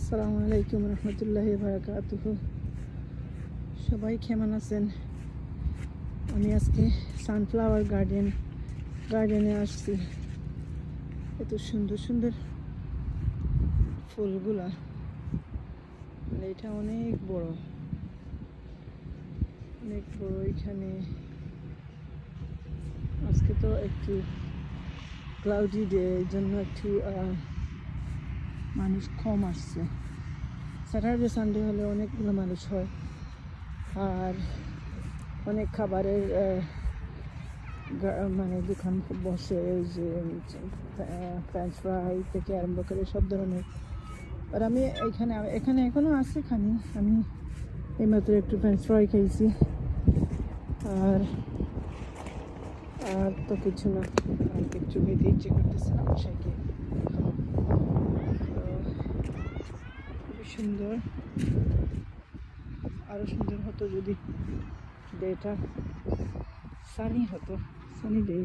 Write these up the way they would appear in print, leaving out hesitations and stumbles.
আসসালামু আলাইকুম রহমতুল্লাহি বারাকাতুহু। সবাই কেমন আছেন? আমি আজকে সানফ্লাওয়ার গার্ডেনে আসছি। এত সুন্দর সুন্দর ফুলগুলা, মানে এটা অনেক বড় এখানে। আজকে তো একটু ক্লাউডি ডে, এই জন্য একটু মানুষ কম আসছে। স্যাটারডে সানডে হলে অনেকগুলো মানুষ হয়, আর অনেক খাবারের মানে দোকান বসে, যে ফ্রেঞ্চ ফ্রাই থেকে আরম্ভ করে সব ধরনের। আর আমি এখানে এখনো আছে খানি। আমি এইমাত্র একটু ফ্রেঞ্চ ফ্রাই খাইছি, আর আর তো কিছু না। আমাকে একটু খেতে ইচ্ছে করতেছে না, বাসায় গিয়ে খুবই সুন্দর। আরো সুন্দর হতো যদি ডেটা সানি হতো, সানি ডে।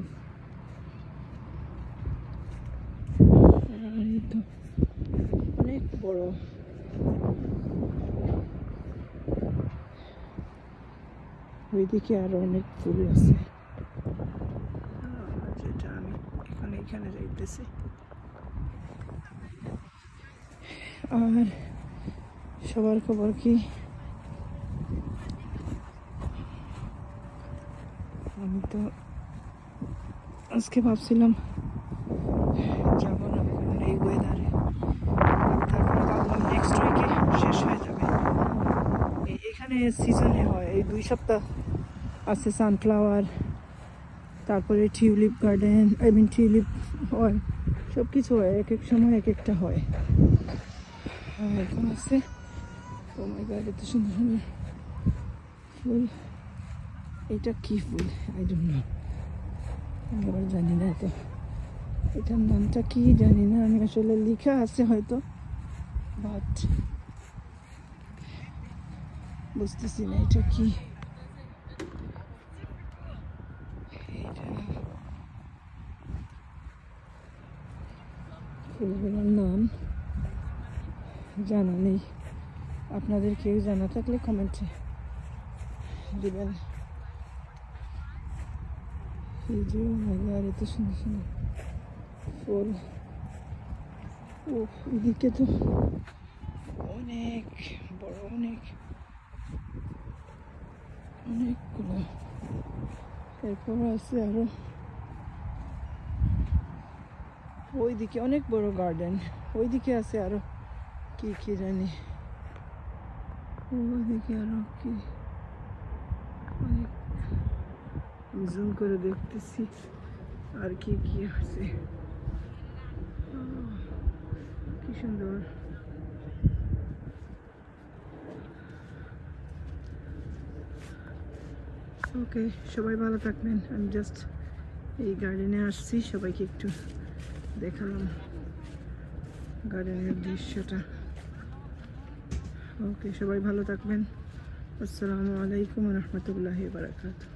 এই তো অনেক বড়। ওইদিকে আরো অনেক ফুল আছে, যেটা আমি এখানে যাইতেছি। আর সবার খবর কি? আমি তো আজকে ভাবছিলাম যাবো না, কারণ এই ওয়েদারে। তারপরে ভাবলাম নেক্সট উইকে শেষ হয়ে যাবে। এখানে সিজনে হয়, এই 2 সপ্তাহ আছে সানফ্লাওয়ার, তারপরে টিউলিপ গার্ডেন, টিউলিপ হয়, সব কিছু হয়। এক এক সময় এক একটা হয়। এখন আছে, ও মাই গড, এত সুন্দর সুন্দর ফুল। এটা কি ফুল? আই ডোন্ট নো, আমি আবার জানি না। তো এটার নামটা কি জানি না আমি, আসলে লেখা আছে হয়তো, বাট বুঝতেছি না এটা কি। ফুলগুলোর নাম জানা নেই। আপনাদের কেউ জানা থাকলে কমেন্টে দিবেন। এই যে আর এত সুন্দর সুন্দর ফুল। ও এদিকে তো অনেক বড়, অনেকগুলো। এরপর আছে আরো ওইদিকে অনেক বড় গার্ডেন। ওইদিকে আছে আরো কি কি জানি, ওইদিকে আরো কি অনেক। জুম করে দেখতেছি আর কি কি আছে। কি সুন্দর। ওকে, সবাই ভালো থাকবেন। আমি জাস্ট এই গার্ডেনে আসছি, সবাইকে একটু দেখালাম গার্ডেনের দৃশ্যটা। ওকে, সবাই ভালো থাকবেন। আসসালামু আলাইকুম রহমতুল্লাহি বারাকাতুহু।